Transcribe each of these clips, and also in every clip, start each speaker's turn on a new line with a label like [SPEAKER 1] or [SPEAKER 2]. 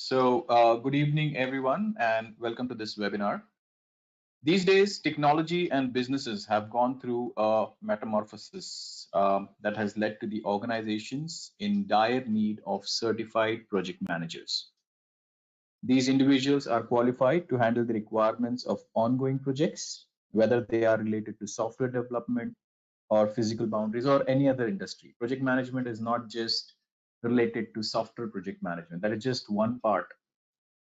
[SPEAKER 1] Good evening, everyone, and welcome to this webinar. These days, technology and businesses have gone through a metamorphosis that has led to the organizations in dire need of certified project managers. These individuals are qualified to handle the requirements of ongoing projects, whether they are related to software development or physical boundaries or any other industry. Project management is not just related to software project management. That is just one part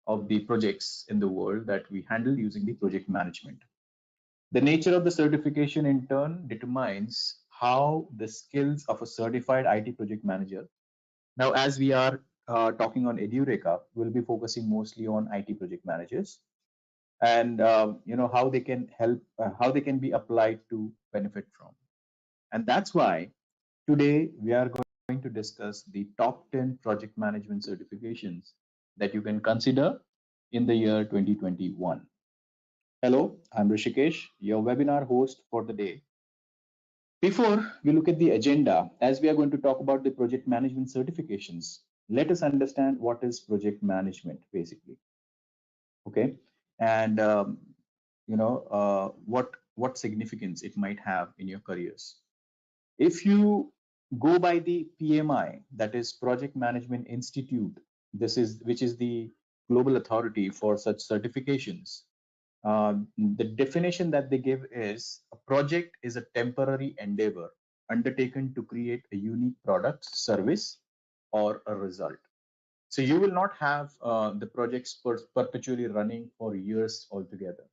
[SPEAKER 1] of the projects in the world that we handle using the project management. The nature of the certification in turn determines how the skills of a certified IT project manager. Now, as we are talking on Edureka, we'll be focusing mostly on IT project managers and how they can help, how they can be applied to benefit from. And that's why today we are going to discuss the top 10 project management certifications that you can consider in the year 2021. Hello, I'm 𝐓𝐿𝐼𝐻𝐿, your webinar host for the day. Before we look at the agenda, as we are going to talk about the project management certifications, let us understand what is project management basically. Okay, and what significance it might have in your careers. If you go by the PMI, that is Project Management Institute, which is the global authority for such certifications. The definition that they give is a project is a temporary endeavor undertaken to create a unique product, service, or a result. So you will not have the projects perpetually running for years altogether.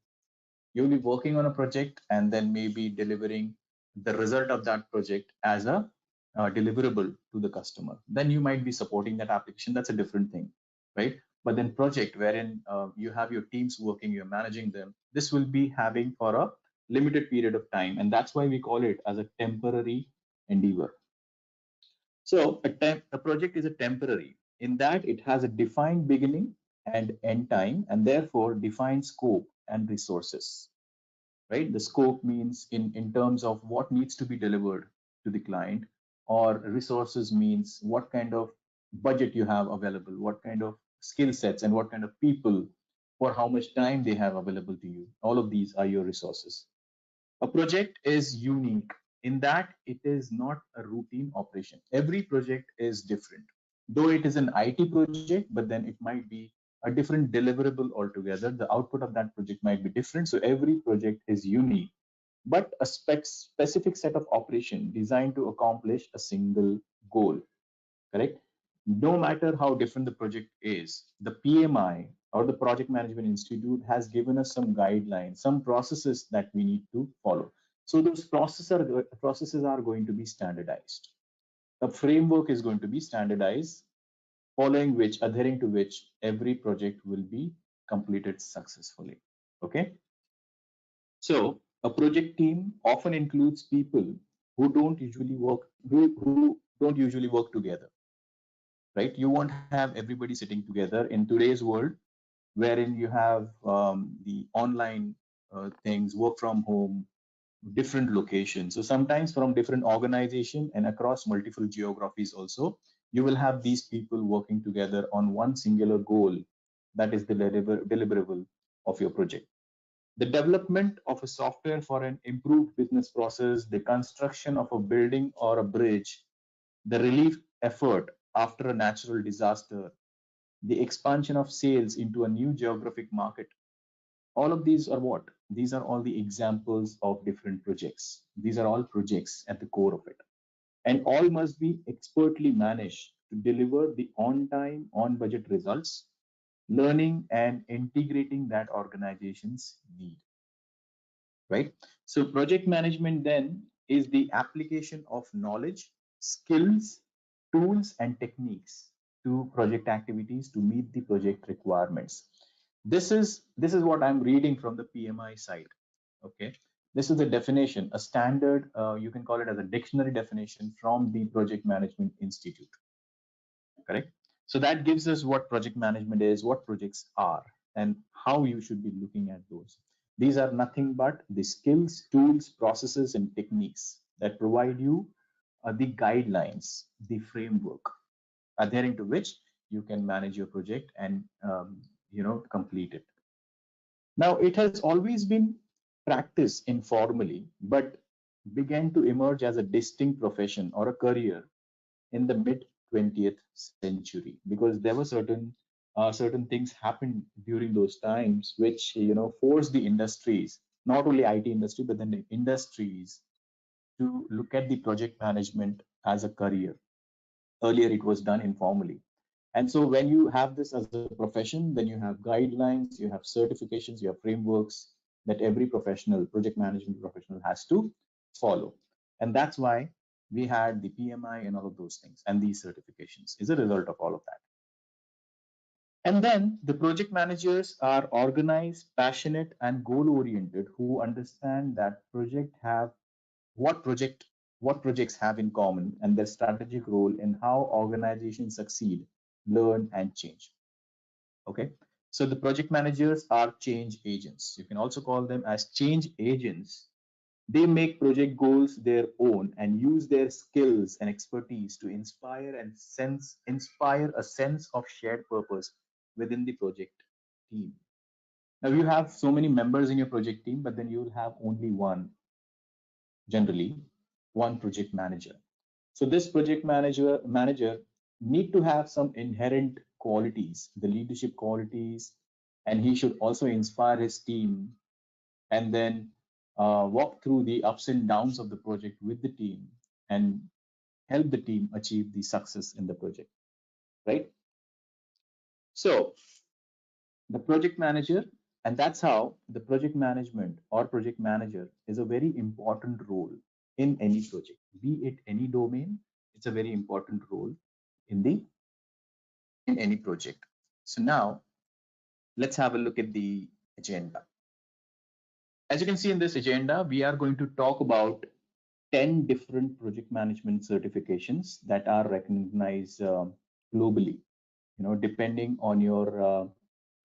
[SPEAKER 1] You'll be working on a project and then maybe delivering the result of that project as a deliverable to the customer. Then you might be supporting that application. That's a different thing, right? But then project wherein you have your teams working, you're managing them, this will be having for a limited period of time. And that's why we call it as a temporary endeavor. So a project is a temporary in that it has a defined beginning and end time, and therefore defined scope and resources, right? The scope means in terms of what needs to be delivered to the client, or resources means what kind of budget you have available, what kind of skill sets and what kind of people, for how much time they have available to you. All of these are your resources. A project is unique in that it is not a routine operation. Every project is different. Though it is an IT project, but then it might be a different deliverable altogether. The output of that project might be different. So every project is unique, but a specific set of operation designed to accomplish a single goal, correct? No matter how different the project is, the PMI or the Project Management Institute has given us some guidelines, some processes that we need to follow. So those processes are going to be standardized. A framework is going to be standardized, following which, adhering to which, every project will be completed successfully. Okay. So a project team often includes people who don't usually work together, right? You won't have everybody sitting together in today's world, wherein you have the online things, work from home, different locations. So sometimes from different organization and across multiple geographies also, you will have these people working together on one singular goal, that is the deliverable of your project. The development of a software for an improved business process, the construction of a building or a bridge, the relief effort after a natural disaster, the expansion of sales into a new geographic market. All of these are what? These are all the examples of different projects. These are all projects at the core of it. And all must be expertly managed to deliver the on-time, on-budget results, learning and integrating that organization's need, right? So project management then is the application of knowledge, skills, tools, and techniques to project activities to meet the project requirements. This is what I'm reading from the PMI site. Okay, this is the definition, a standard, you can call it as a dictionary definition from the Project Management Institute. Correct. So that gives us what project management is, what projects are, and how you should be looking at those. These are nothing but the skills, tools, processes, and techniques that provide you the guidelines, the framework, adhering to which you can manage your project and complete it. Now, it has always been practiced informally, but began to emerge as a distinct profession or a career in the mid 20th century, because there were certain things happened during those times which forced the industries, not only IT industry but then the industries, to look at the project management as a career. Earlier it was done informally, and so when you have this as a profession, then you have guidelines, you have certifications, you have frameworks that every professional, project management professional, has to follow. And that's why we had the PMI and all of those things, and these certifications is a result of all of that. And then the project managers are organized, passionate, and goal-oriented, who understand that what projects have in common and their strategic role in how organizations succeed, learn, and change. Okay, so the project managers are change agents. You can also call them as change agents. They make project goals their own and use their skills and expertise to inspire a sense of shared purpose within the project team. Now, you have so many members in your project team, but then you'll have only generally one project manager. So this project manager need to have some inherent qualities, the leadership qualities, and he should also inspire his team, and then walk through the ups and downs of the project with the team and help the team achieve the success in the project, right? So the project manager, and that's how the project management or project manager is a very important role in any project, be it any domain. It's a very important role in any project. So now let's have a look at the agenda. As you can see in this agenda, we are going to talk about 10 different project management certifications that are recognized globally, depending on your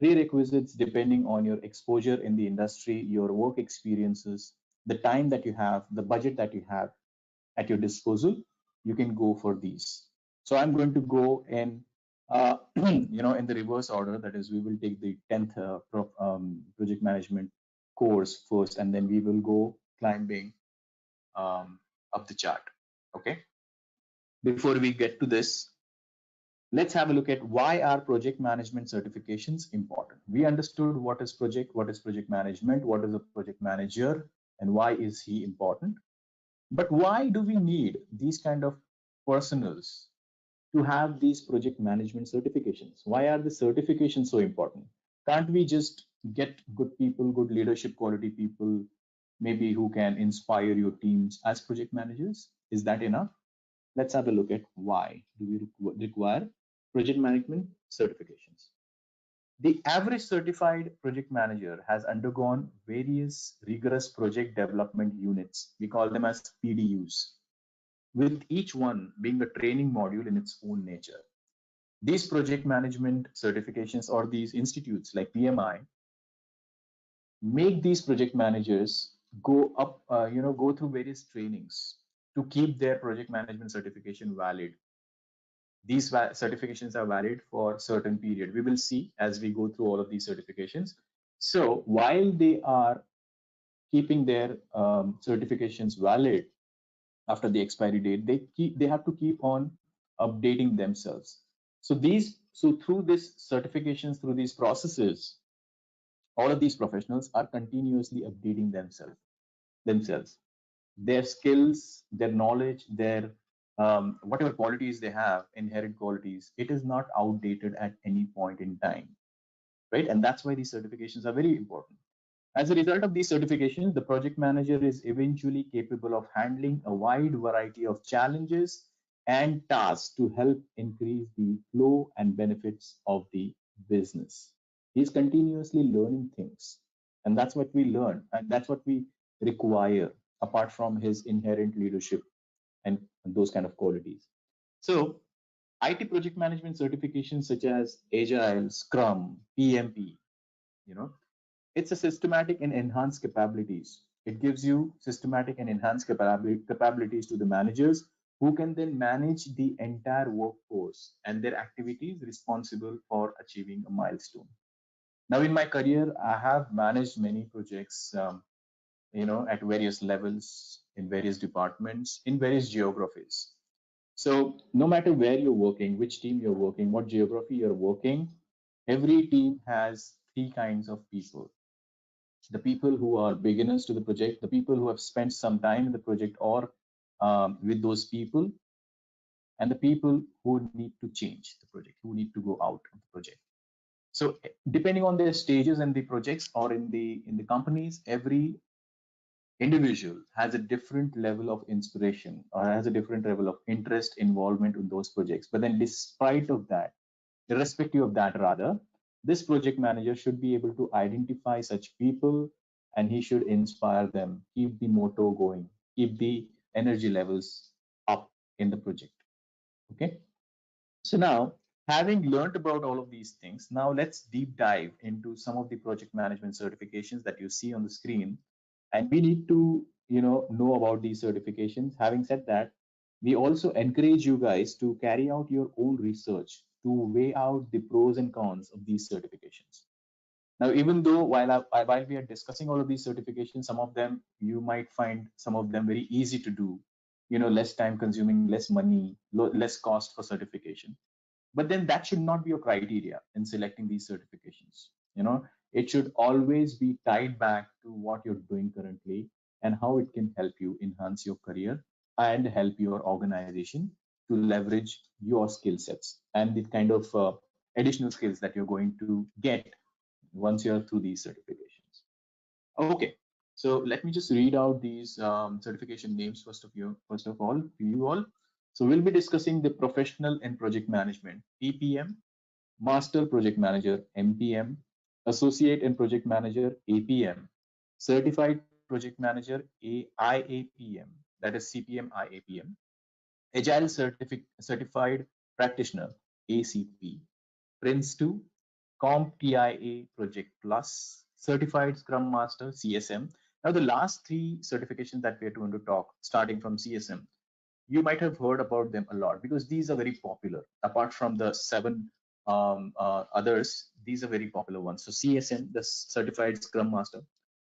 [SPEAKER 1] prerequisites, depending on your exposure in the industry, your work experiences, the time that you have, the budget that you have at your disposal, you can go for these. So I'm going to go in, in the reverse order. That is, we will take the 10th project management course first, and then we will go climbing up the chart. Okay. Before we get to this, let's have a look at why are project management certifications important. We understood what is project management, what is a project manager, and why is he important. But why do we need these kind of personals to have these project management certifications? Why are the certifications so important? Can't we just get good people, good leadership quality people, maybe who can inspire your teams as project managers? Is that enough? Let's have a look at why do we require project management certifications. The average certified project manager has undergone various rigorous project development units. We call them as PDUs, with each one being a training module in its own nature. These project management certifications or these institutes like PMI make these project managers go through various trainings to keep their project management certification valid. These certifications are valid for certain period. We will see as we go through all of these certifications. So while they are keeping their certifications valid after the expiry date, they have to keep on updating themselves. So through these certifications, through these processes, all of these professionals are continuously updating themselves, their skills, their knowledge, their whatever qualities they have, inherent qualities, it is not outdated at any point in time, right? And that's why these certifications are very important. As a result of these certifications, the project manager is eventually capable of handling a wide variety of challenges and tasks to help increase the flow and benefits of the business. He's continuously learning things, and that's what we learn, and that's what we require apart from his inherent leadership and those kind of qualities. So IT project management certifications such as Agile, Scrum, PMP, it's a systematic and enhanced capabilities. It gives you systematic and enhanced capabilities to the managers who can then manage the entire workforce and their activities responsible for achieving a milestone. Now, in my career, I have managed many projects, at various levels, in various departments, in various geographies. So no matter where you're working, which team you're working, what geography you're working, every team has three kinds of people. The people who are beginners to the project, the people who have spent some time in the project or with those people, and the people who need to change the project, who need to go out of the project. So depending on their stages in the projects or in the companies, every individual has a different level of inspiration or has a different level of interest involvement in those projects. But then despite of that, irrespective of that rather, this project manager should be able to identify such people and he should inspire them, keep the motto going, keep the energy levels up in the project. Okay. So now, having learned about all of these things, now let's deep dive into some of the project management certifications that you see on the screen. And we need to, know about these certifications. Having said that, we also encourage you guys to carry out your own research to weigh out the pros and cons of these certifications. Now, even though while we are discussing all of these certifications, some of them you might find some of them very easy to do, less time consuming, less money, less cost for certification. But then that should not be your criteria in selecting these certifications. It should always be tied back to what you're doing currently and how it can help you enhance your career and help your organization to leverage your skill sets and the kind of additional skills that you're going to get once you're through these certifications. Okay, so let me just read out these certification names first of all to you all. So we'll be discussing the professional in project management, PPM, master project manager, MPM, associate and project manager, APM, certified project manager, IAPM, that is CPM, IAPM, agile certified practitioner, ACP, Prince 2, CompTIA Project Plus, Certified Scrum Master, CSM. Now, the last three certifications that we are going to talk, starting from CSM, you might have heard about them a lot because these are very popular. Apart from the seven others, these are very popular ones. So CSM, the Certified Scrum Master,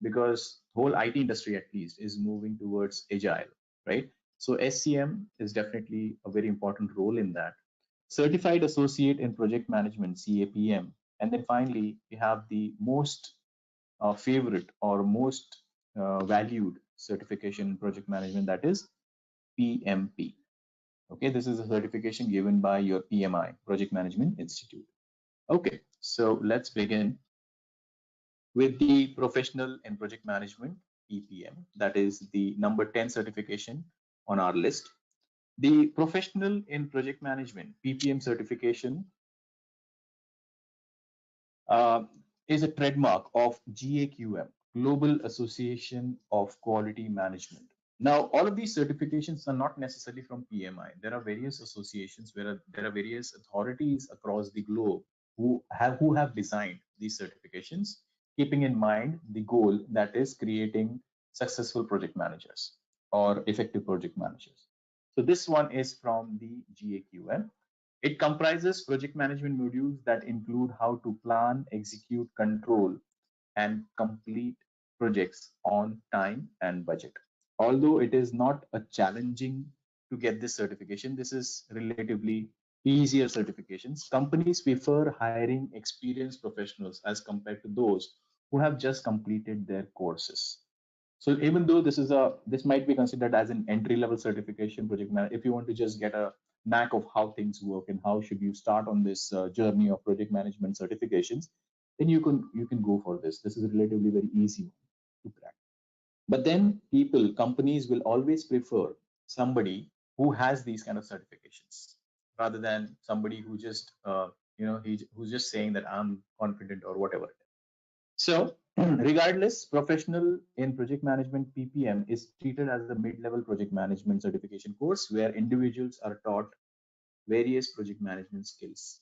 [SPEAKER 1] because whole IT industry at least is moving towards Agile, right? So SCM is definitely a very important role in that. Certified Associate in Project Management, CAPM. And then finally, we have the most favorite or most valued certification in project management, that is PMP. Okay, this is a certification given by your PMI, Project Management Institute. Okay, so let's begin with the Professional in Project Management, PPM. That is the number 10 certification on our list. The Professional in Project Management, PPM certification is a trademark of GAQM, Global Association of Quality Management. Now, all of these certifications are not necessarily from PMI. There are various associations where there are various authorities across the globe who have designed these certifications, keeping in mind the goal, that is creating successful project managers or effective project managers. So this one is from the GAQM. It comprises project management modules that include how to plan, execute, control, and complete projects on time and budget. Although it is not a challenging to get this certification, this is relatively easier certifications. Companies prefer hiring experienced professionals as compared to those who have just completed their courses. So even though this might be considered as an entry-level certification, project manager, if you want to just get a knack of how things work and how should you start on this journey of project management certifications, then you can go for this. This is a relatively very easy one to crack. But then companies will always prefer somebody who has these kind of certifications rather than somebody who just who's just saying that I'm confident or whatever. So regardless, professional in project management, PPM, is treated as a mid-level project management certification course where individuals are taught various project management skills.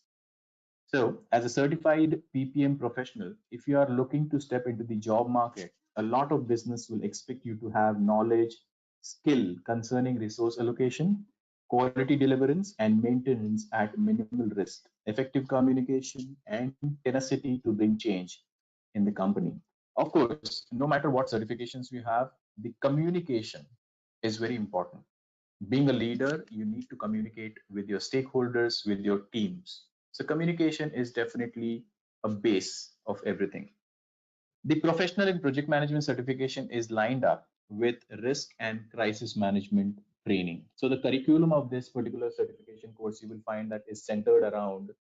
[SPEAKER 1] So as a certified PPM professional, if you are looking to step into the job market, a lot of business will expect you to have knowledge, skill concerning resource allocation, quality deliverance and maintenance at minimal risk, effective communication, and tenacity to bring change in the company. Of course, no matter what certifications you have, the communication is very important. Being a leader, you need to communicate with your stakeholders, with your teams. So communication is definitely a base of everything. The professional in project management certification is lined up with risk and crisis management training. So the curriculum of this particular certification course, you will find that is centered around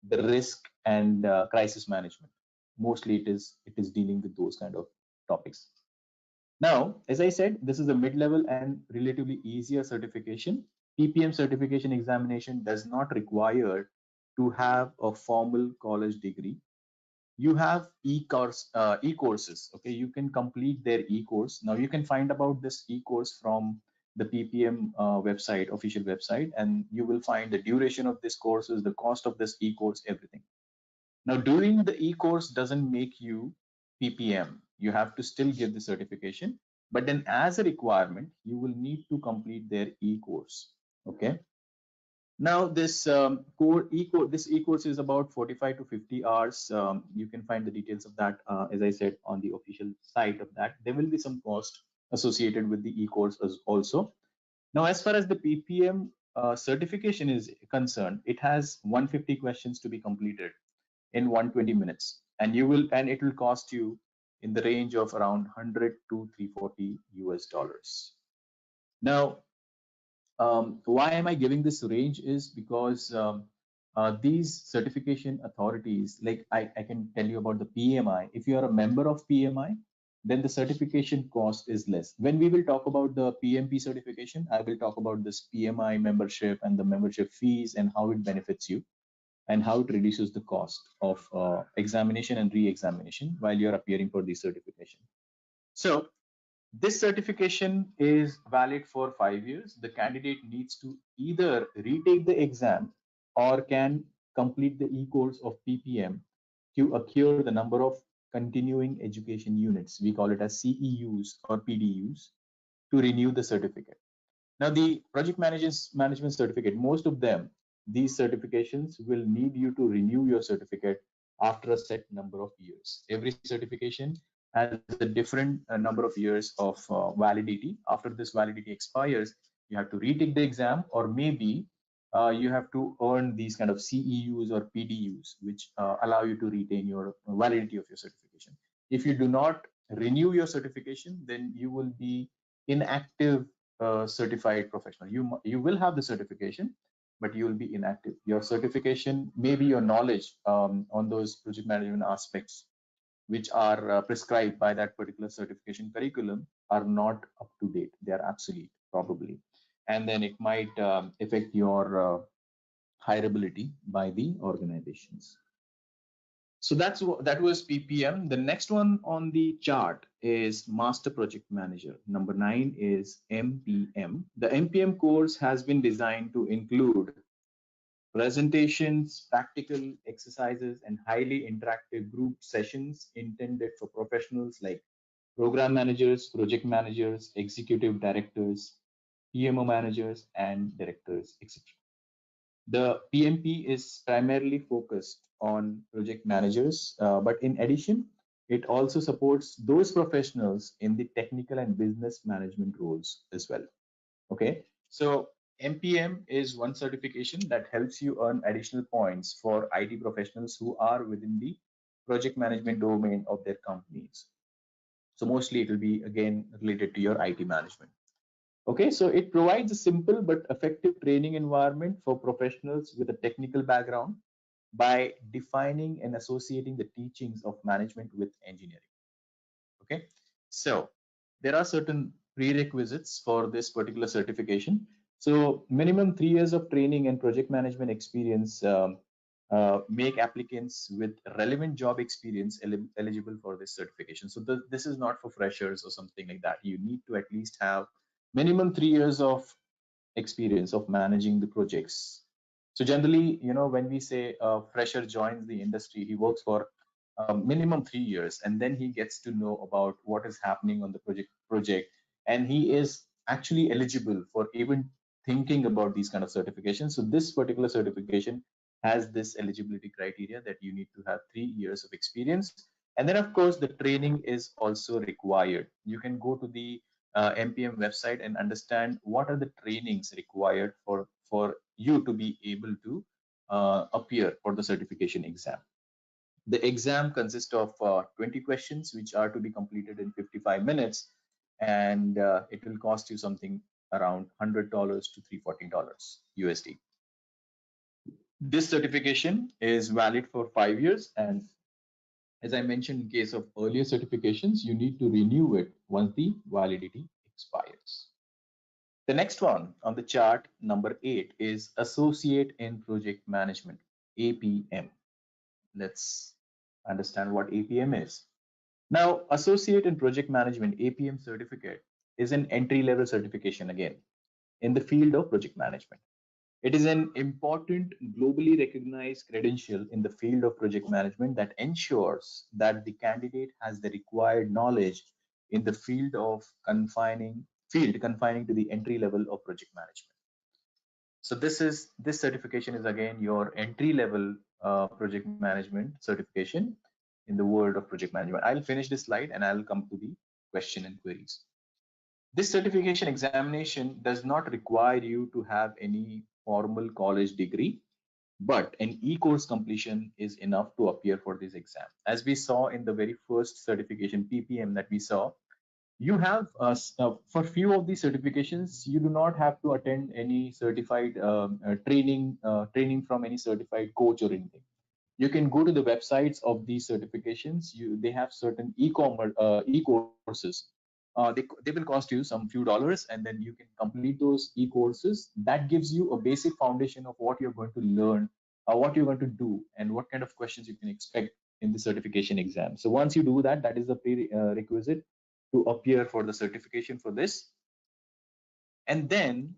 [SPEAKER 1] the risk and crisis management. Mostly it is dealing with those kind of topics. Now, as I said, this is a mid-level and relatively easier certification. PPM certification examination does not require to have a formal college degree. You have e-courses. Okay, you can complete their e-course. Now you can find about this e-course from the PPM website, official website, and you will find the duration of this courses, the cost of this e-course, everything. Now, doing the e-course doesn't make you PPM. You have to still give the certification, but then as a requirement, you will need to complete their e-course. Okay. Now, this this e-course is about 45 to 50 hours. You can find the details of that, as I said, on the official site of that. There will be some cost associated with the e-course as also. Now, as far as the PPM certification is concerned, it has 150 questions to be completed in 120 minutes, and it will cost you in the range of around 100 to 340 US dollars. Now, why am I giving this range is because these certification authorities, like I can tell you about the PMI. If you are a member of PMI, then the certification cost is less. When we will talk about the PMP certification, I will talk about this PMI membership and the membership fees and how it benefits you and how it reduces the cost of examination and re-examination while you're appearing for the certification. So this certification is valid for 5 years. The candidate needs to either retake the exam or can complete the e-course of PPM to accrue the number of continuing education units. We call it as CEUs or PDUs to renew the certificate. Now, the project management certificate, most of them, these certifications will need you to renew your certificate after a set number of years. Every certification has a different number of years of validity. After this validity expires, you have to retake the exam, or maybe you have to earn these kind of CEUs or PDUs, which allow you to retain your validity of your certification. If you do not renew your certification, then you will be inactive certified professional. You will have the certification, but you will be inactive. Your certification, maybe your knowledge on those project management aspects which are prescribed by that particular certification curriculum are not up to date. They are obsolete probably, and then it might affect your hireability by the organizations. So that was PPM. The next one on the chart is Master Project Manager. Number 9 is MPM. The MPM course has been designed to include presentations, practical exercises, and highly interactive group sessions intended for professionals like program managers, project managers, executive directors, PMO managers, and directors, etc. The PMP is primarily focused on project managers, but in addition, it also supports those professionals in the technical and business management roles as well. Okay, so MPM is one certification that helps you earn additional points for IT professionals who are within the project management domain of their companies. So mostly it will be again related to your IT management. Okay, so it provides a simple but effective training environment for professionals with a technical background by defining and associating the teachings of management with engineering. Okay, so there are certain prerequisites for this particular certification. So minimum 3 years of training and project management experience make applicants with relevant job experience eligible for this certification. So this is not for freshers or something like that. You need to at least have minimum 3 years of experience of managing the projects. So generally, when we say a fresher joins the industry, he works for minimum 3 years, and then he gets to know about what is happening on the project, and he is actually eligible for even thinking about these kind of certifications. So this particular certification has this eligibility criteria that you need to have 3 years of experience. And then of course the training is also required. You can go to the MPM website and understand what are the trainings required for you to be able to appear for the certification exam. The exam consists of 20 questions, which are to be completed in 55 minutes, and it will cost you something around $100 to $340 USD. This certification is valid for 5 years, and as I mentioned, in case of earlier certifications, you need to renew it once the validity expires. The next one on the chart, number 8, is Associate in Project Management, APM. Let's understand what APM is. Now, Associate in Project Management, APM certificate, is an entry-level certification again in the field of project management. It is an important globally recognized credential in the field of project management that ensures that the candidate has the required knowledge in the field confining to the entry level of project management. So this certification is again your entry level project management certification in the world of project management. I'll finish this slide and I'll come to the question and queries. This certification examination does not require you to have any formal college degree, but an e-course completion is enough to appear for this exam. As we saw in the very first certification PPM that we saw, you have for few of these certifications, you do not have to attend any certified training from any certified coach or anything. You can go to the websites of these certifications. They have certain e-courses. They will cost you some few dollars, and then you can complete those e-courses. That gives you a basic foundation of what you're going to learn, what you're going to do, and what kind of questions you can expect in the certification exam. So once you do that, that is the prerequisite to appear for the certification for this. And then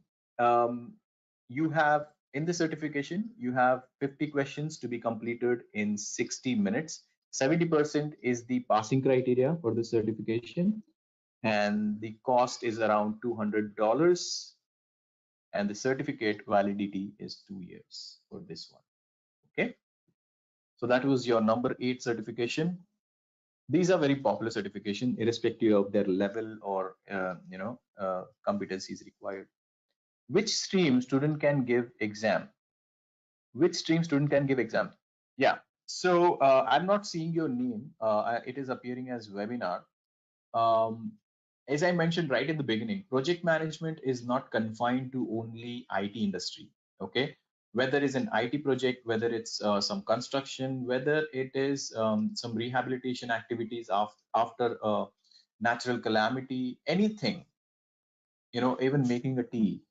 [SPEAKER 1] you have, in the certification, you have 50 questions to be completed in 60 minutes. 70% is the passing criteria for the certification, and the cost is around $200, and the certificate validity is 2 years for this one. Okay, so that was your number 8 certification. These are very popular certification, irrespective of their level or competencies required. Which stream student can give exam? Which stream student can give exam? Yeah, so I'm not seeing your name. It is appearing as webinar. As I mentioned right in the beginning, project management is not confined to only IT industry. Okay, whether it's an IT project, whether it's some construction, whether it is some rehabilitation activities after a natural calamity, anything, even making a tea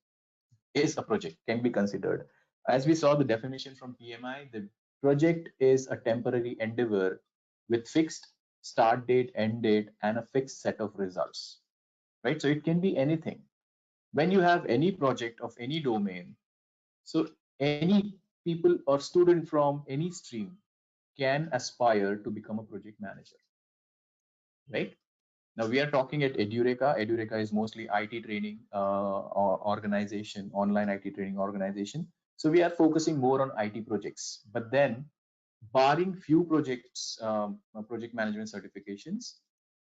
[SPEAKER 1] is a project, can be considered. As we saw the definition from PMI, the project is a temporary endeavor with fixed start date, end date, and a fixed set of results, right? So it can be anything. When you have any project of any domain, so any people or student from any stream can aspire to become a project manager, right? Now we are talking at Edureka. Edureka is mostly IT training organization, online IT training organization. So we are focusing more on IT projects. But then, barring few projects, project management certifications,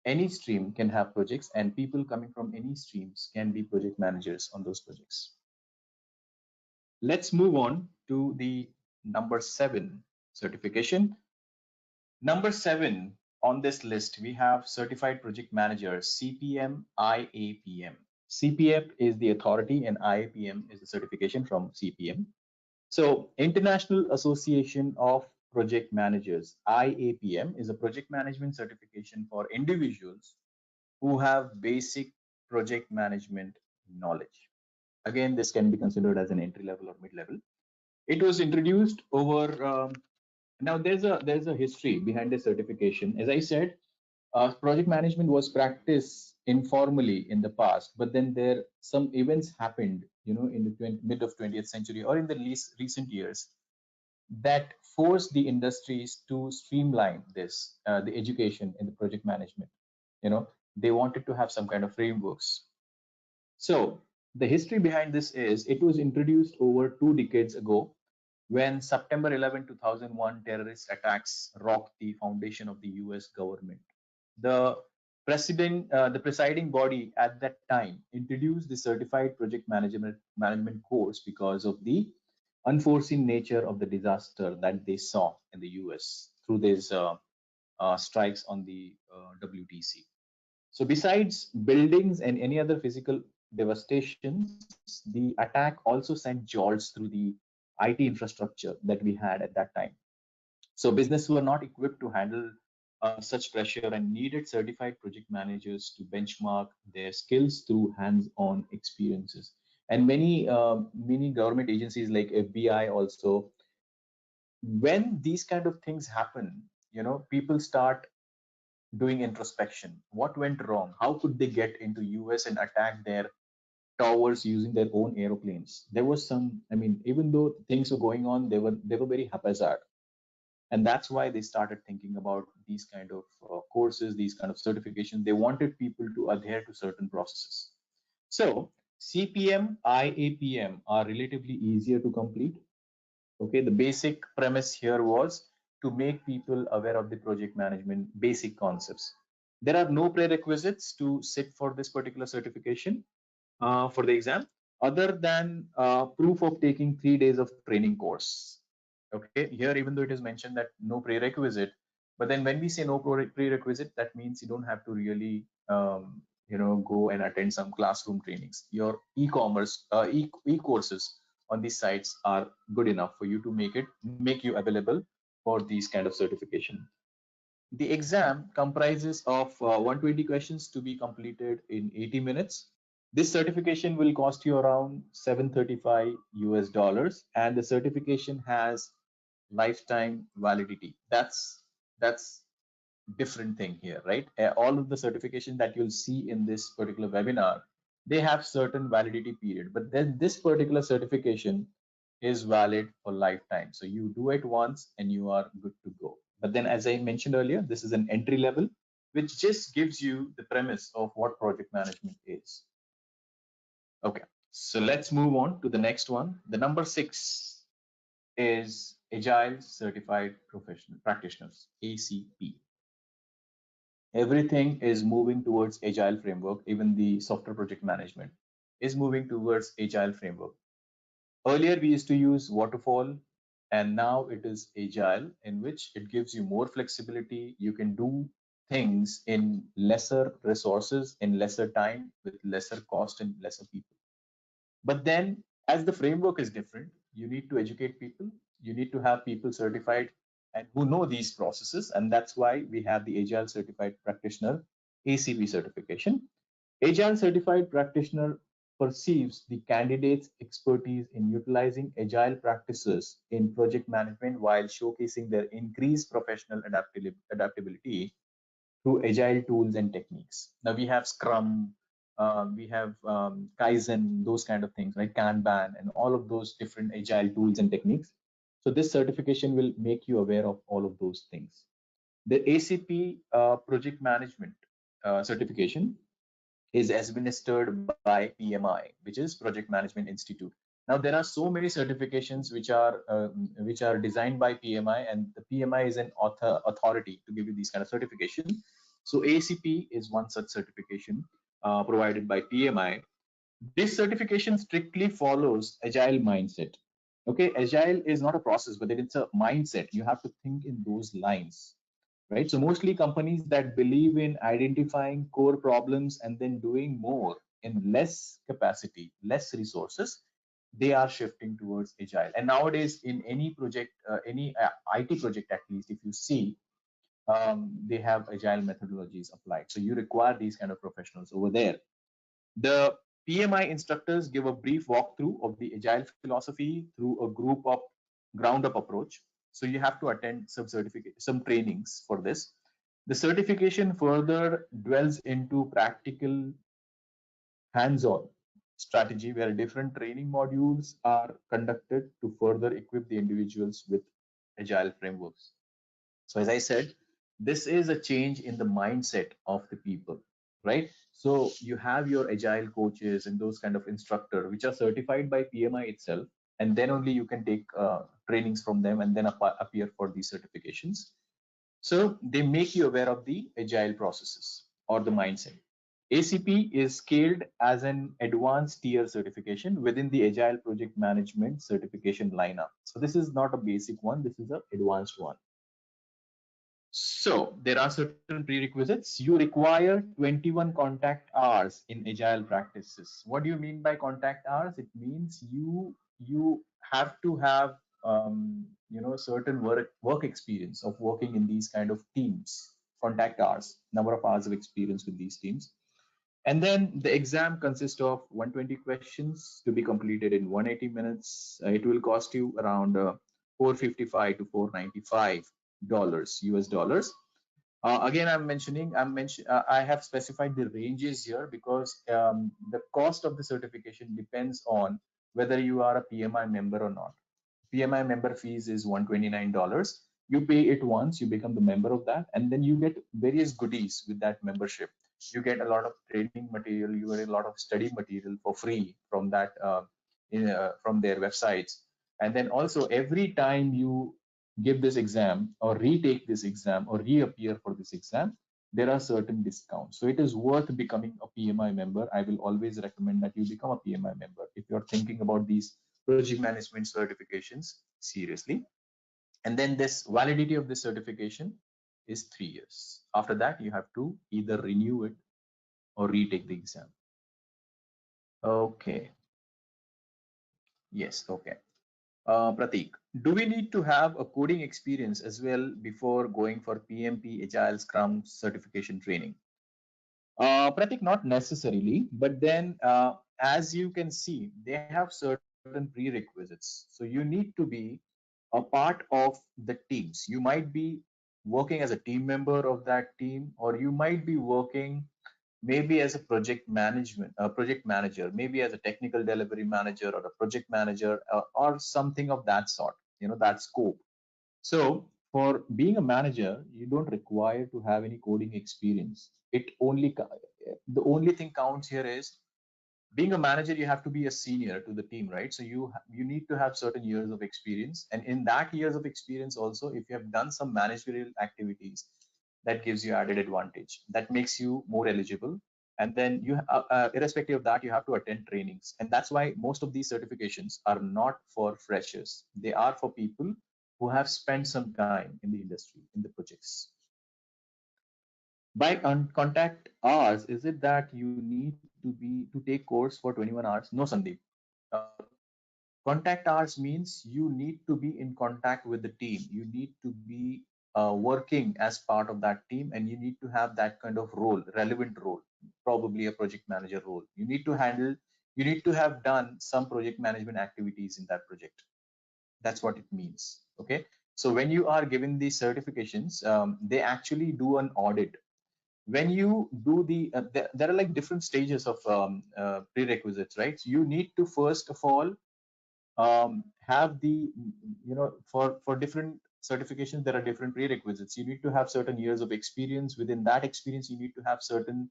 [SPEAKER 1] any stream can have projects, and people coming from any streams can be project managers on those projects. Let's move on to the number 7 certification. Number 7 on this list, we have Certified Project Manager, CPM, IAPM. CPM is the authority and IAPM is the certification from CPM. So International Association of Project Managers, IAPM, is a project management certification for individuals who have basic project management knowledge. Again, this can be considered as an entry level or mid level. It was introduced over now there's a history behind the certification. As I said, project management was practiced informally in the past, but then some events happened, in the mid of 20th century or in the recent years, that forced the industries to streamline this, the education in the project management. They wanted to have some kind of frameworks. So The history behind this is it was introduced over 2 decades ago when September 11, 2001 terrorist attacks rocked the foundation of the US government. The the presiding body at that time introduced the certified project management course because of the unforeseen nature of the disaster that they saw in the US through these strikes on the WTC. So besides buildings and any other physical devastations, the attack also sent jolts through the IT infrastructure that we had at that time. So businesses were not equipped to handle such pressure and needed certified project managers to benchmark their skills through hands-on experiences. And many government agencies like FBI also, when these kind of things happen, people start doing introspection. What went wrong? How could they get into US and attack their towers using their own aeroplanes? There was some, I mean, even though things were going on, they were very haphazard. And that's why they started thinking about these kind of courses, these kind of certifications. They wanted people to adhere to certain processes. So CPM, IAPM are relatively easier to complete. Okay, the basic premise here was to make people aware of the project management basic concepts. There are no prerequisites to sit for this particular certification for the exam, other than proof of taking 3 days of training course. Okay, here even though it is mentioned that no prerequisite, but then when we say no prerequisite, that means you don't have to really go and attend some classroom trainings. Your e-commerce e-courses on these sites are good enough for you to make you available for these kind of certification. The exam comprises of 120 questions to be completed in 80 minutes. This certification will cost you around 735 US dollars, and the certification has lifetime validity. That's different thing here, right? All of the certification that you'll see in this particular webinar, they have certain validity period, but then this particular certification is valid for lifetime. So you do it once and you are good to go. But then, as I mentioned earlier, this is an entry level, which just gives you the premise of what project management is. Okay, so let's move on to the next one. The number 6 is Agile Certified Professional Practitioners, ACP. Everything is moving towards Agile framework. Even the software project management is moving towards Agile framework. Earlier, we used to use waterfall, and now it is Agile, in which it gives you more flexibility. You can do things in lesser resources, in lesser time, with lesser cost and lesser people. But then, as the framework is different, you need to educate people. You need to have people certified and who know these processes. And that's why we have the Agile Certified Practitioner, ACP certification. Agile Certified Practitioner perceives the candidate's expertise in utilizing agile practices in project management while showcasing their increased professional adaptability through agile tools and techniques. Now we have Scrum, we have Kaizen, those kind of things, right? Kanban, and all of those different agile tools and techniques. So this certification will make you aware of all of those things. The ACP project management certification is administered by PMI, which is Project Management Institute. Now there are so many certifications which are designed by PMI, and the PMI is an authority to give you these kind of certification. So ACP is one such certification provided by PMI. This certification strictly follows Agile mindset. Okay, Agile is not a process, but it's a mindset. You have to think in those lines, right? So mostly companies that believe in identifying core problems and then doing more in less capacity, less resources, they are shifting towards Agile. And nowadays, in any project, any IT project at least, if you see, they have Agile methodologies applied. So you require these kind of professionals over there. The PMI instructors give a brief walkthrough of the Agile philosophy through a group of ground up approach. So you have to attend some trainings for this. The certification further dwells into practical hands-on strategy where different training modules are conducted to further equip the individuals with Agile frameworks. So as I said, this is a change in the mindset of the people, right? So you have your agile coaches and those kind of instructor which are certified by PMI itself, and then only you can take trainings from them and then appear for these certifications. So they make you aware of the agile processes or the mindset. ACP is scaled as an advanced tier certification within the Agile Project Management certification lineup. So this is not a basic one, this is an advanced one. So there are certain prerequisites. You require 21 contact hours in agile practices. What do you mean by contact hours? It means you have to have certain work experience of working in these kind of teams. Contact hours, number of hours of experience with these teams. And then the exam consists of 120 questions to be completed in 180 minutes. It will cost you around 455 to 495 dollars US dollars. Again, I have specified the ranges here because the cost of the certification depends on whether you are a PMI member or not. PMI member fees is $129. You pay it once, you become the member of that, and then you get various goodies with that membership. You get a lot of training material, you get a lot of study material for free from that from their websites. And then also every time you give this exam or retake this exam or reappear for this exam, there are certain discounts. So it is worth becoming a PMI member. I will always recommend that you become a PMI member if you're thinking about these project management certifications seriously. And then this validity of this certification is 3 years. After that, you have to either renew it or retake the exam. Okay. Yes, okay. Pratik, do we need to have a coding experience as well before going for PMP Agile Scrum certification training? Pratik, not necessarily, but then as you can see, they have certain prerequisites. So you need to be a part of the teams. You might be working as a team member of that team, or you might be working maybe as a project manager, maybe as a technical delivery manager or a project manager or something of that sort, that scope. So for being a manager, you don't require to have any coding experience. The only thing counts here is being a manager. You have to be a senior to the team, right? So you need to have certain years of experience, and in that years of experience also, if you have done some managerial activities, that gives you added advantage, that makes you more eligible. And then irrespective of that, you have to attend trainings, and that's why most of these certifications are not for freshers. They are for people who have spent some time in the industry, in the projects. By contact hours, is it that you need to take course for 21 hours? No, Sandeep. Uh, Contact hours means you need to be in contact with the team. You need to be working as part of that team, and you need to have that kind of role, relevant role, probably a project manager role. You need to have done some project management activities in that project. That's what it means. Okay. So when you are given these certifications, they actually do an audit. When you do there are like different stages of prerequisites, right? So you need to first of all have for different certifications there are different prerequisites. You need to have certain years of experience. Within that experience, you need to have certain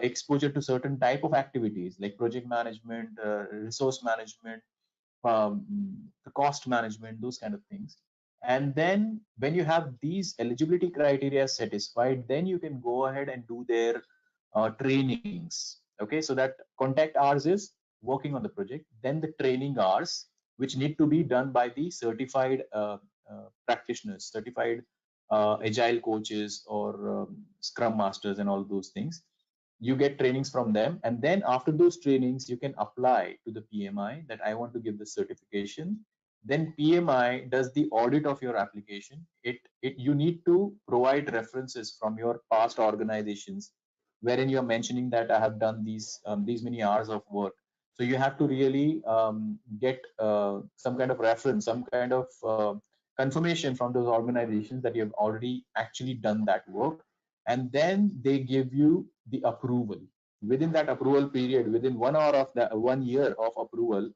[SPEAKER 1] exposure to certain type of activities like project management, resource management, the cost management, those kind of things. And then when you have these eligibility criteria satisfied, then you can go ahead and do their trainings. Okay, so that contact hours is working on the project, then the training hours, which need to be done by the certified practitioners, certified agile coaches or scrum masters and all those things. You get trainings from them, and then after those trainings you can apply to the PMI that I want to give the certification. Then PMI does the audit of your application. You need to provide references from your past organizations wherein you're mentioning that I have done these many hours of work. So you have to really get some kind of reference, some kind of confirmation from those organizations that you have already actually done that work, and then they give you the approval. Within that approval period, within 1 hour of that 1 year of approval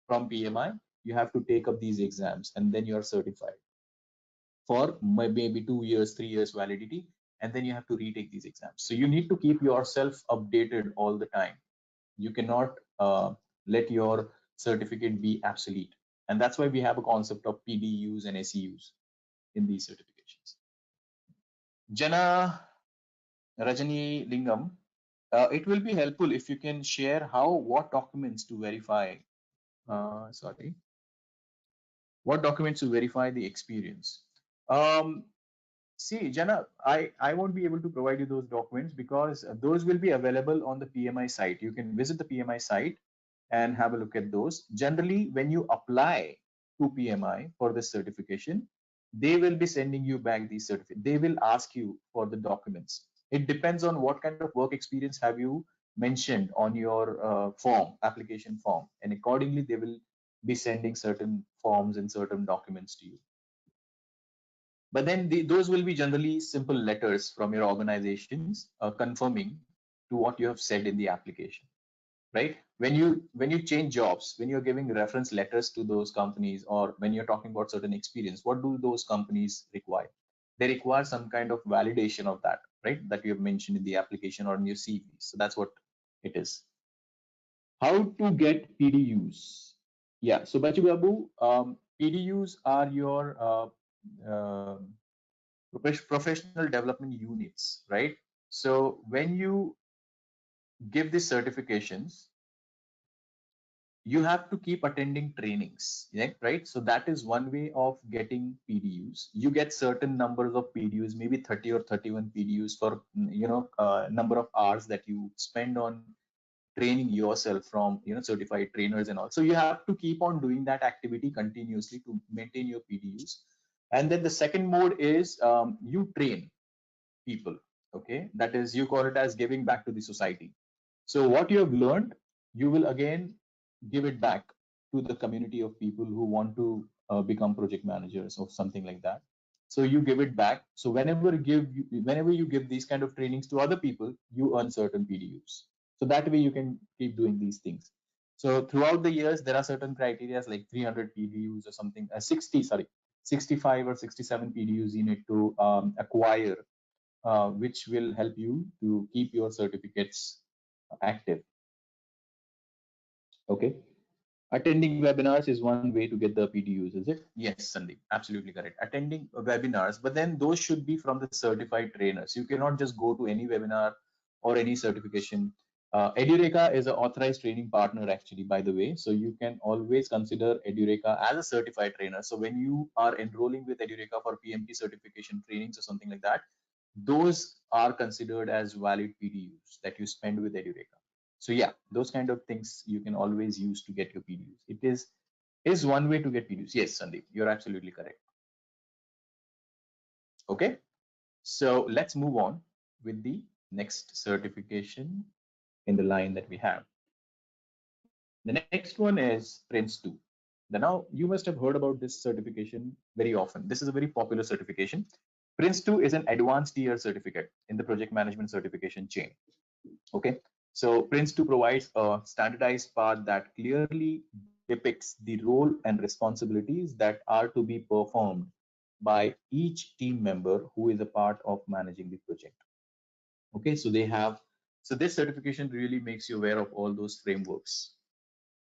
[SPEAKER 1] from PMI, you have to take up these exams, and then you are certified for maybe 2 years, 3 years validity. and then you have to retake these exams. So you need to keep yourself updated all the time. You cannot let your certificate be obsolete. And that's why we have a concept of PDUs and SEUs in these certifications. Jana Rajani Lingam, it will be helpful if you can share what documents to verify, what documents to verify the experience. See, Jana, I won't be able to provide you those documents because those will be available on the PMI site. You can visit the PMI site and have a look at those. Generally, when you apply to PMI for this certification, they will be sending you back these certificates. They will ask you for the documents. It depends on what kind of work experience have you mentioned on your application form, and accordingly, they will be sending certain forms and certain documents to you. But then those will be generally simple letters from your organizations confirming to what you have said in the application, right? When you change jobs, when you're giving reference letters to those companies, or when you're talking about certain experience, what do those companies require? They require some kind of validation of that, right? That you have mentioned in the application or in your CV. So that's what it is. How to get PDUs? Yeah. So Bachu Babu, PDUs are your professional development units, right? So when you give these certifications, you have to keep attending trainings, right? So that is one way of getting PDUs. You get certain numbers of PDUs, maybe 30 or 31 PDUs for number of hours that you spend on training yourself from certified trainers and all. So you have to keep on doing that activity continuously to maintain your PDUs. And then the second mode is you train people. Okay, that is, you call it as giving back to the society. So what you have learned, you will again give it back to the community of people who want to become project managers or something like that. So you give it back. So whenever you give these kind of trainings to other people, you earn certain PDUs. So that way you can keep doing these things. So throughout the years, there are certain criteria like 300 PDUs or something, 65 or 67 PDUs you need to acquire, which will help you to keep your certificates active. Okay. Attending webinars is one way to get the PDUs, is it? Yes, Sandeep, absolutely correct. Attending webinars, but then those should be from the certified trainers. You cannot just go to any webinar or any certification. Edureka is an authorized training partner, actually, by the way. So you can always consider Edureka as a certified trainer. So when you are enrolling with Edureka for PMP certification trainings or something like that, those are considered as valid PDUs that you spend with Edureka. So yeah, those kind of things you can always use to get your PDUs. It is one way to get PDUs. Yes, Sandeep, you're absolutely correct. Okay, so let's move on with the next certification in the line that we have. The next one is Prince 2. Now you must have heard about this certification very often. This is a very popular certification. Prince 2 is an advanced tier certificate in the project management certification chain. Okay, so Prince 2 provides a standardized path that clearly depicts the role and responsibilities that are to be performed by each team member who is a part of managing the project. Okay, so this certification really makes you aware of all those frameworks.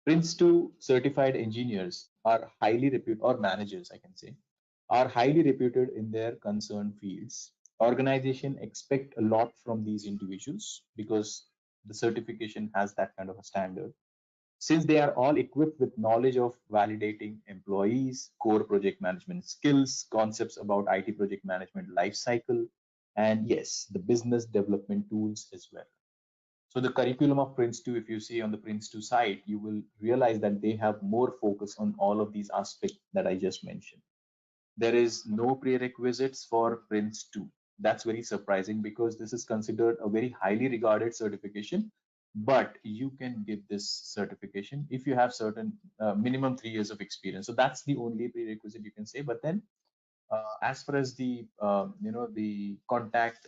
[SPEAKER 1] Prince 2 certified engineers are highly reputed, or managers, I can say, are highly reputed in their concerned fields. Organization expect a lot from these individuals because the certification has that kind of a standard. Since they are all equipped with knowledge of validating employees, core project management skills, concepts about IT project management life cycle, and yes, the business development tools as well. So the curriculum of Prince 2, if you see on the Prince 2 site, you will realize that they have more focus on all of these aspects that I just mentioned. There is no prerequisites for Prince 2. That's very surprising because this is considered a very highly regarded certification, but you can give this certification if you have certain minimum 3 years of experience. So that's the only prerequisite you can say. But then as far as the the contact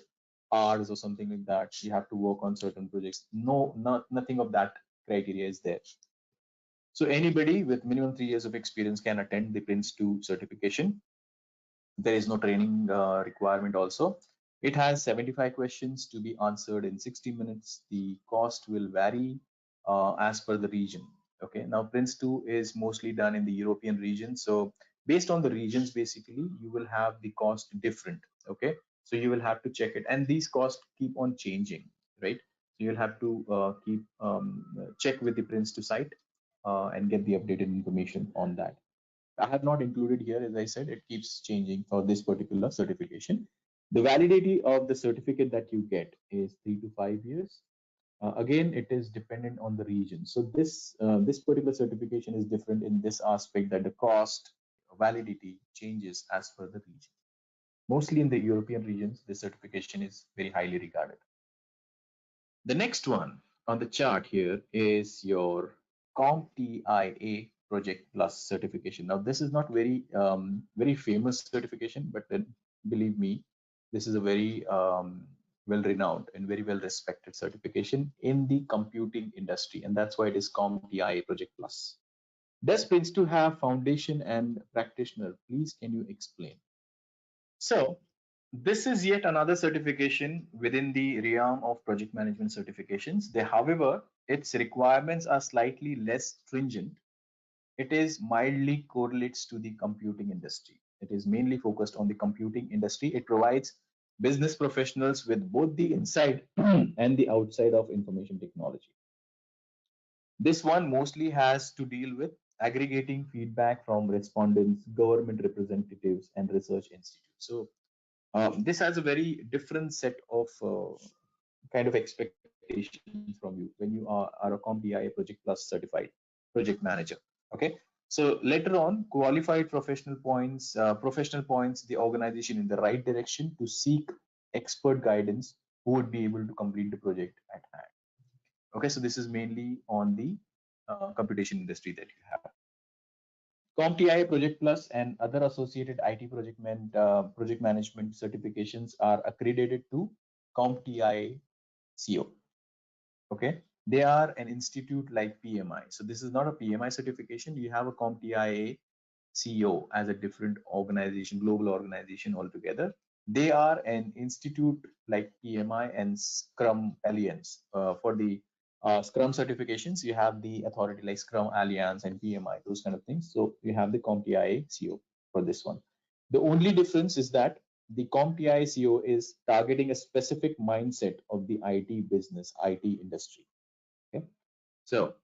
[SPEAKER 1] hours or something like that, you have to work on certain projects. Nothing of that criteria is there. So anybody with minimum 3 years of experience can attend the Prince 2 certification. There is no training requirement also. It has 75 questions to be answered in 60 minutes. The cost will vary as per the region. Okay, now Prince 2 is mostly done in the European region. So based on the regions, basically, you will have the cost different. Okay, so you will have to check it. And these costs keep on changing, right? So you'll have to keep check with the Prince 2 site and get the updated information on that. I have not included here, as I said, it keeps changing for this particular certification. The validity of the certificate that you get is 3 to 5 years. Again, it is dependent on the region. So this particular certification is different in this aspect that the cost validity changes as per the region. Mostly in the European regions, this certification is very highly regarded. The next one on the chart here is your CompTIA Project Plus certification. Now, this is not very famous certification, but then believe me, this is a very well-renowned and very well-respected certification in the computing industry, and that's why it is CompTIA Project Plus. Does Prince2 have foundation and practitioner? Please, can you explain? So, this is yet another certification within the realm of project management certifications. However, its requirements are slightly less stringent. It is mildly correlates to the computing industry. It is mainly focused on the computing industry. It provides business professionals with both the inside and the outside of information technology. This one mostly has to deal with aggregating feedback from respondents, government representatives, and research institutes. So this has a very different set of kind of expectations from you when you are a CompTIA Project Plus certified project manager. Okay, so later on, qualified professional points the organization in the right direction to seek expert guidance who would be able to complete the project at hand. Okay, so this is mainly on the computation industry that you have. CompTIA Project Plus and other associated IT project management certifications are accredited to CompTIA CO. Okay, they are an institute like PMI. So this is not a PMI certification. You have a CompTIA CO as a different organization, global organization altogether. They are an institute like PMI and Scrum Alliance. For the Scrum certifications, you have the authority like Scrum Alliance and PMI, those kind of things. So you have the CompTIA CO for this one. The only difference is that the CompTIA CO is targeting a specific mindset of the IT business, IT industry. Okay, so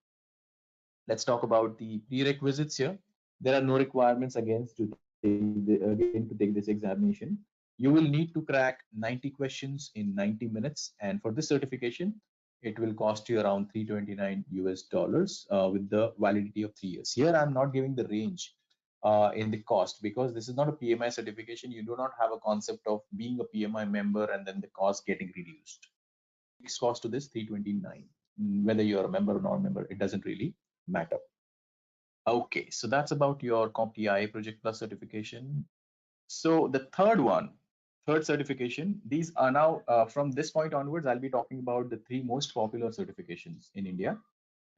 [SPEAKER 1] let's talk about the prerequisites here. There are no requirements again to take this examination. You will need to crack 90 questions in 90 minutes, and for this certification, it will cost you around $329 with the validity of 3 years. Here, I'm not giving the range in the cost because this is not a PMI certification. You do not have a concept of being a PMI member and then the cost getting reduced. Fixed cost to this $329. Whether you're a member or non-member, it doesn't really matter. Okay, so that's about your CompTIA Project Plus certification. So the third certification, these are now from this point onwards, I'll be talking about the 3 most popular certifications in India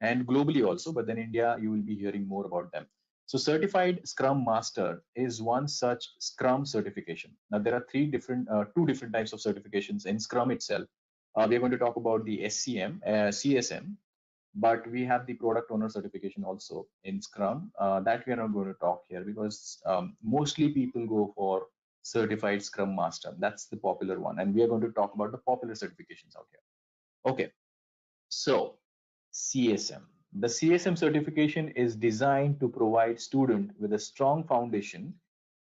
[SPEAKER 1] and globally also, but then India, you will be hearing more about them. So Certified Scrum Master is one such Scrum certification. Now there are two different types of certifications in Scrum itself. We're going to talk about the SCM, CSM, but we have the product owner certification also in Scrum that we are not going to talk here because mostly people go for certified Scrum Master. That's the popular one, and we are going to talk about the popular certifications out here. Okay, so CSM. The CSM certification is designed to provide student with a strong foundation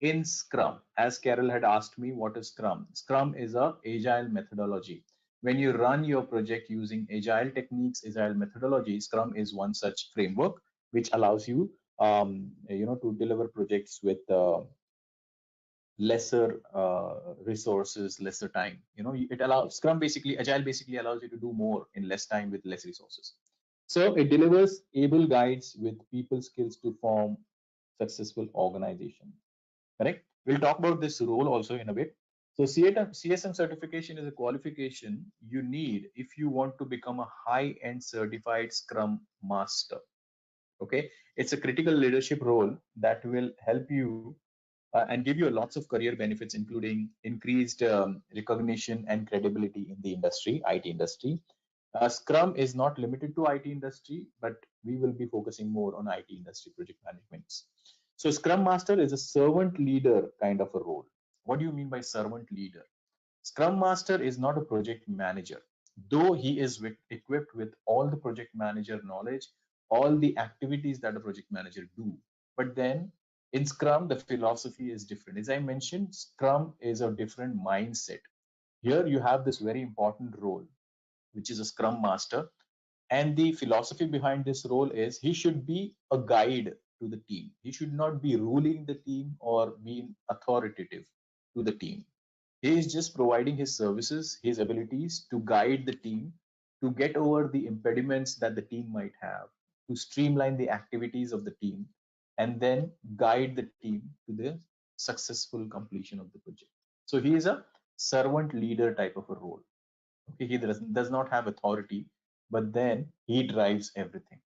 [SPEAKER 1] in Scrum. As Carol had asked me, what is Scrum? Scrum is a agile methodology. When you run your project using agile techniques, agile methodology, Scrum is one such framework which allows you, to deliver projects with lesser resources, lesser time. It allows Scrum agile basically allows you to do more in less time with less resources. So it delivers able guides with people skills to form successful organization. Correct? We'll talk about this role also in a bit. So CSM certification is a qualification you need if you want to become a high-end certified Scrum Master. Okay, it's a critical leadership role that will help you and give you lots of career benefits, including increased recognition and credibility in the industry, IT industry. Scrum is not limited to IT industry, but we will be focusing more on IT industry project management. So Scrum Master is a servant leader kind of a role. What do you mean by servant leader? Scrum Master is not a project manager, though he is equipped with all the project manager knowledge, all the activities that a project manager do. But then in Scrum, the philosophy is different. As I mentioned, Scrum is a different mindset. Here you have this very important role, which is a Scrum Master. And the philosophy behind this role is he should be a guide to the team. He should not be ruling the team or being authoritative to the team. He is just providing his services, his abilities to guide the team to get over the impediments that the team might have, to streamline the activities of the team, and then guide the team to the successful completion of the project. So he is a servant leader type of a role. Okay, he does not have authority, but then he drives everything.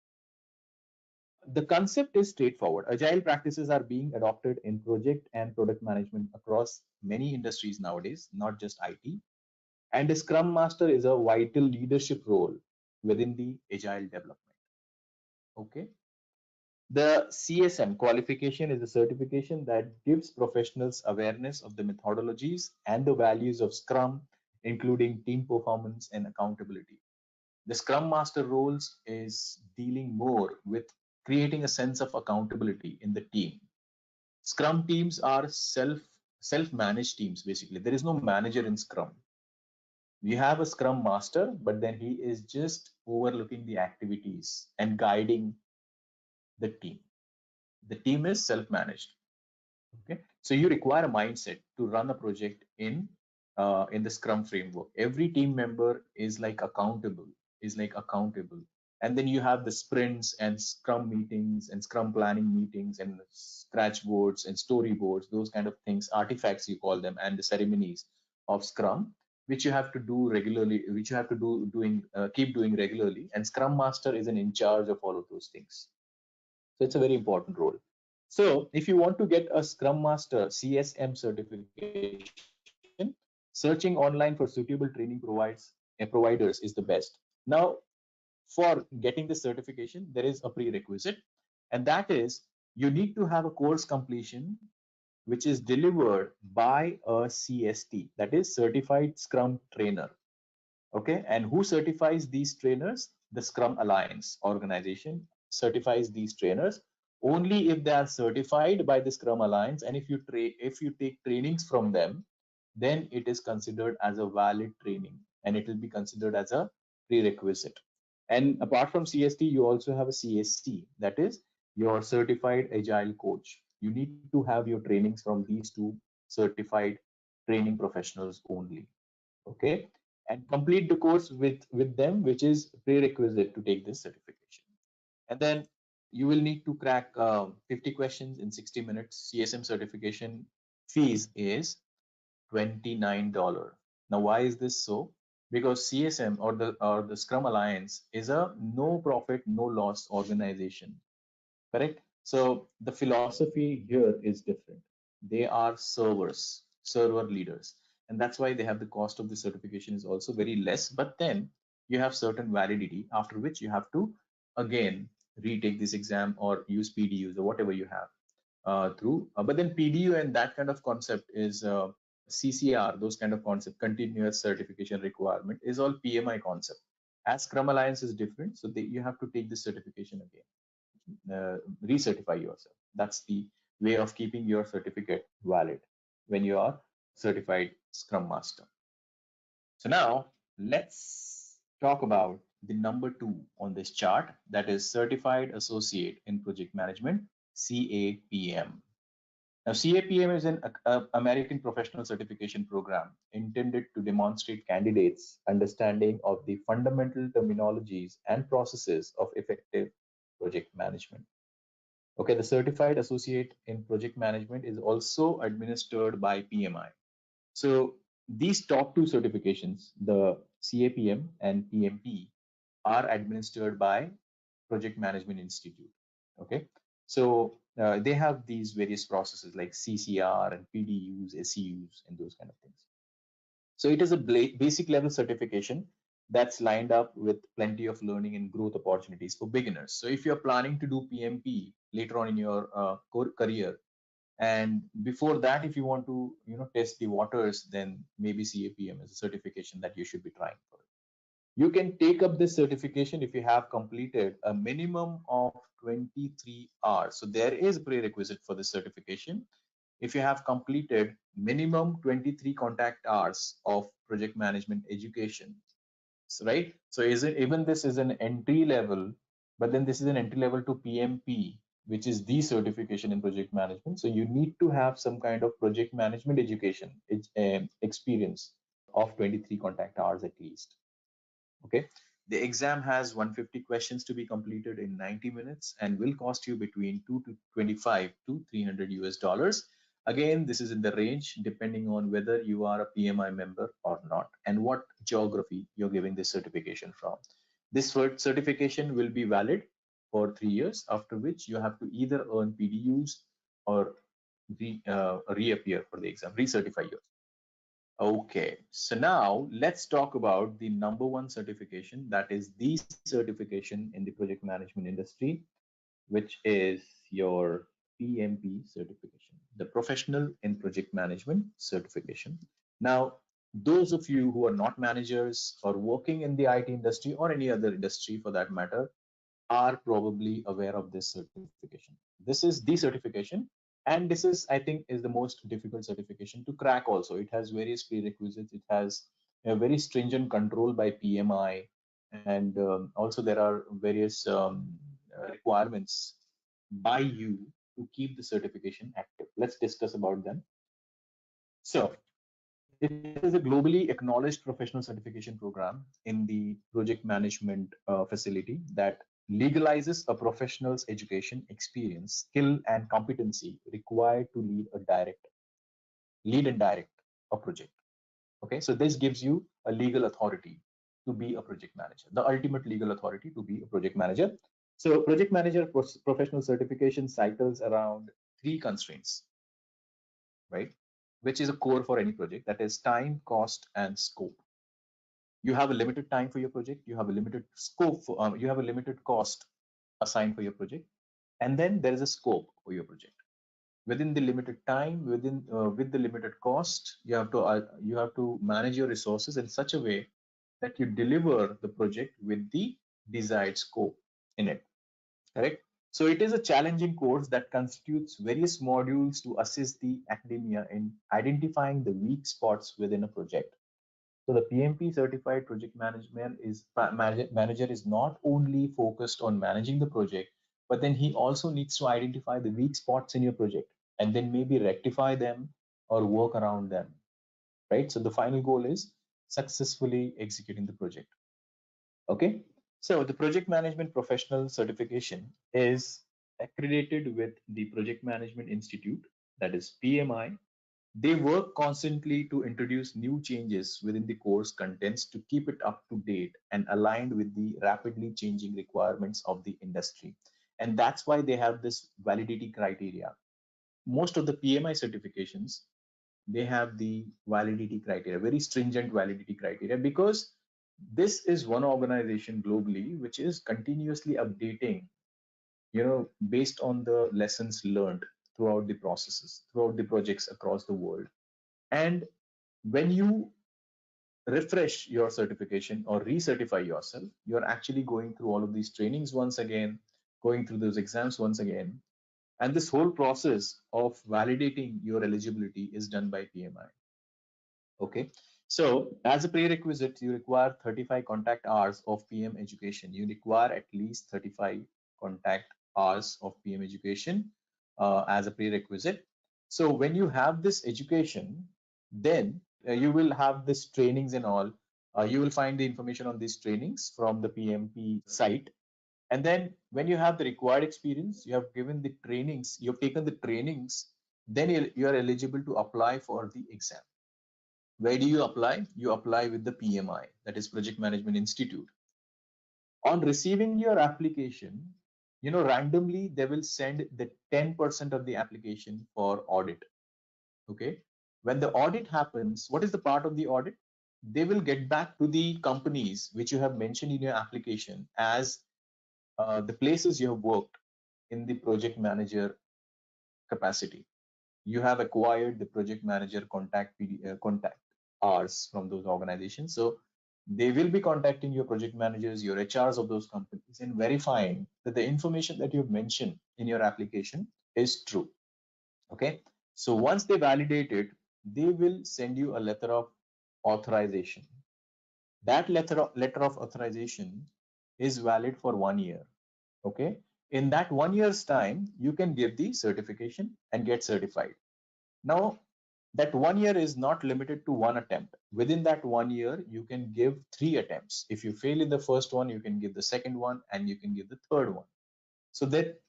[SPEAKER 1] The concept is straightforward. Agile practices are being adopted in project and product management across many industries nowadays, not just IT. And a Scrum Master is a vital leadership role within the Agile development. Okay. The CSM qualification is a certification that gives professionals awareness of the methodologies and the values of Scrum, including team performance and accountability. The Scrum Master roles is dealing more with creating a sense of accountability in the team. Scrum teams are self-managed teams, basically. There is no manager in Scrum. We have a Scrum Master, but then he is just overlooking the activities and guiding the team. The team is self-managed. Okay, so you require a mindset to run a project in the Scrum framework. Every team member is accountable, and then you have the sprints and Scrum meetings and Scrum planning meetings and scratch boards and storyboards, those kind of things, artifacts you call them, and the ceremonies of Scrum, which you have to do regularly, which you have to keep doing regularly. And Scrum Master is in charge of all of those things. So it's a very important role. So if you want to get a Scrum Master CSM certification, searching online for suitable training providers is the best. Now, for getting the certification, there is a prerequisite, and that is you need to have a course completion which is delivered by a CST, that is Certified Scrum Trainer. Okay, and who certifies these trainers? The Scrum Alliance organization certifies these trainers. Only if they are certified by the Scrum Alliance, and if you take trainings from them, then it is considered as a valid training, and it will be considered as a prerequisite. And apart from CST, you also have a CSC, that is your Certified Agile Coach. You need to have your trainings from these two certified training professionals only. Okay, and complete the course with them, which is prerequisite to take this certification. And then you will need to crack 50 questions in 60 minutes. CSM certification fees is $29. Now, why is this so? Because CSM or the Scrum Alliance is a no profit, no loss organization, correct? So the philosophy here is different. They are server leaders, and that's why they have the cost of the certification is also very less. But then you have certain validity, after which you have to again retake this exam or use PDUs or whatever you have through. But then PDU and that kind of concept is CCR, those kind of concept, continuous certification requirement, is all PMI concept. As Scrum Alliance is different, so you have to take this certification again, recertify yourself. That's the way of keeping your certificate valid when you are certified Scrum Master. So now let's talk about the number 2 on this chart, that is Certified Associate in Project Management, CAPM. Now, CAPM is an American professional certification program intended to demonstrate candidates' understanding of the fundamental terminologies and processes of effective project management. Okay, the Certified Associate in Project Management is also administered by PMI. So these top 2 certifications, the CAPM and PMP, are administered by Project Management Institute. Okay, So they have these various processes like CCR and PDUs, SEUs, and those kind of things. So it is a basic level certification that's lined up with plenty of learning and growth opportunities for beginners. So if you're planning to do PMP later on in your career, and before that, if you want to test the waters, then maybe CAPM is a certification that you should be trying for. You can take up this certification if you have completed a minimum of 23 hours. So there is a prerequisite for this certification. If you have completed minimum 23 contact hours of project management education, so, right? So even this is an entry level, but then this is an entry level to PMP, which is the certification in project management. So you need to have some kind of project management education experience of 23 contact hours at least. Okay, the exam has 150 questions to be completed in 90 minutes and will cost you between 225 to 300 US dollars. Again, this is in the range depending on whether you are a PMI member or not and what geography you're giving this certification from. This certification will be valid for 3 years, after which you have to either earn PDUs or reappear for the exam, recertify yourself. Okay, so now let's talk about the number one certification, that is the certification in the project management industry, which is your PMP certification, the Professional in Project Management certification. Now, those of you who are not managers or working in the IT industry or any other industry for that matter, are probably aware of this certification. This is the certification, and this is, I think, is the most difficult certification to crack also. It has various prerequisites. It has a very stringent control by PMI, and also there are various requirements by you to keep the certification active. Let's discuss about them. So it is a globally acknowledged professional certification program in the project management facility that legalizes a professional's education, experience, skill, and competency required to lead and direct a project. Okay, so this gives you a legal authority to be a project manager, the ultimate legal authority to be a project manager. So project manager professional certification cycles around three constraints, right? Which is a core for any project, that is time, cost, and scope. You have a limited time for your project, you have a limited scope for, you have a limited cost assigned for your project, and then there is a scope for your project. Within the limited time, with the limited cost, you have to manage your resources in such a way that you deliver the project with the desired scope in it. Correct? So it is a challenging course that constitutes various modules to assist the academia in identifying the weak spots within a project. So the PMP certified project manager is not only focused on managing the project, but then he also needs to identify the weak spots in your project and then maybe rectify them or work around them, right? So the final goal is successfully executing the project. Okay, so the project management professional certification is accredited with the Project Management Institute, that is PMI. They work constantly to introduce new changes within the course contents to keep it up to date and aligned with the rapidly changing requirements of the industry. And that's why they have this validity criteria. Most of the PMI certifications, they have the validity criteria, very stringent validity criteria, because this is one organization globally which is continuously updating, based on the lessons learned throughout the processes, throughout the projects across the world. And when you refresh your certification or recertify yourself, you're actually going through all of these trainings once again, going through those exams once again. And this whole process of validating your eligibility is done by PMI. Okay. So as a prerequisite, you require 35 contact hours of PM education. You require at least 35 contact hours of PM education as a prerequisite. So when you have this education, then you will have this trainings and all. You will find the information on these trainings from the PMP site. And then when you have the required experience, you have given the trainings, you have taken the trainings, then you are eligible to apply for the exam. Where do you apply? You apply with the PMI, that is Project Management Institute. On receiving your application, randomly they will send the 10% of the application for audit. Okay. When the audit happens, what is the part of the audit? They will get back to the companies which you have mentioned in your application as the places you have worked in the project manager capacity. You have acquired the project manager contact hours from those organizations. So they will be contacting your project managers, your HRs of those companies, and verifying that the information that you've mentioned in your application is true. Okay. So once they validate it, they will send you a letter of authorization. That letter of authorization is valid for 1 year. Okay. In that 1 year's time, you can give the certification and get certified. Now, that 1 year is not limited to one attempt. Within that 1 year, you can give 3 attempts. If you fail in the first one, you can give the second one and you can give the third one. So that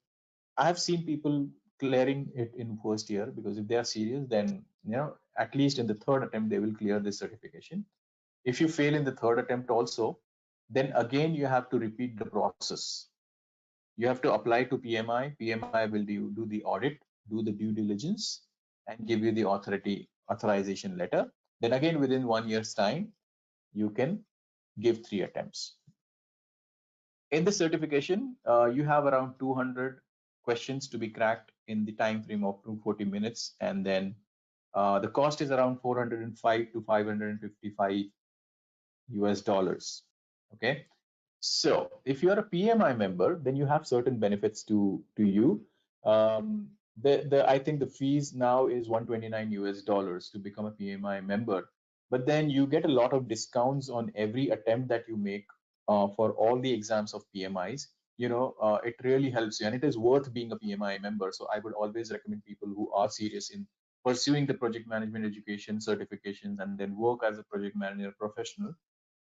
[SPEAKER 1] I have seen people clearing it in first year, because if they are serious, then at least in the third attempt they will clear this certification. If you fail in the third attempt also, then again you have to repeat the process. You have to apply to PMI. PMI will do the audit, do the due diligence, and give you the authorization letter. Then again, within 1 year's time, you can give 3 attempts. In the certification, you have around 200 questions to be cracked in the time frame of 240 minutes, and then the cost is around 405 to 555 US dollars. Okay. So if you are a PMI member, then you have certain benefits to you. I think the fees now is 129 US dollars to become a PMI member, but then you get a lot of discounts on every attempt that you make for all the exams of PMIs. It really helps you, and it is worth being a PMI member. So I would always recommend people who are serious in pursuing the project management education certifications and then work as a project manager professional,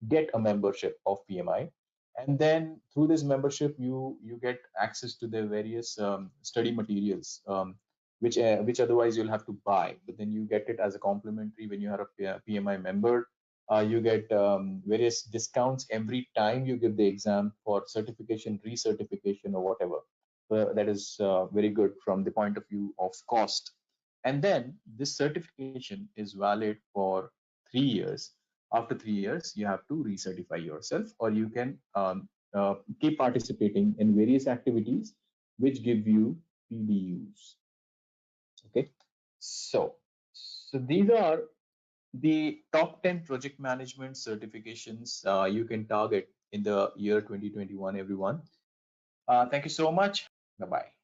[SPEAKER 1] get a membership of PMI. And then through this membership, you get access to the various study materials, which otherwise you'll have to buy. But then you get it as a complimentary when you are a PMI member. You get various discounts every time you give the exam for certification, recertification, or whatever. That is very good from the point of view of cost. And then this certification is valid for 3 years. After 3 years, you have to recertify yourself, or you can keep participating in various activities which give you PDUs. Okay, so these are the top 10 project management certifications you can target in the year 2021, everyone. Thank you so much. Bye-bye.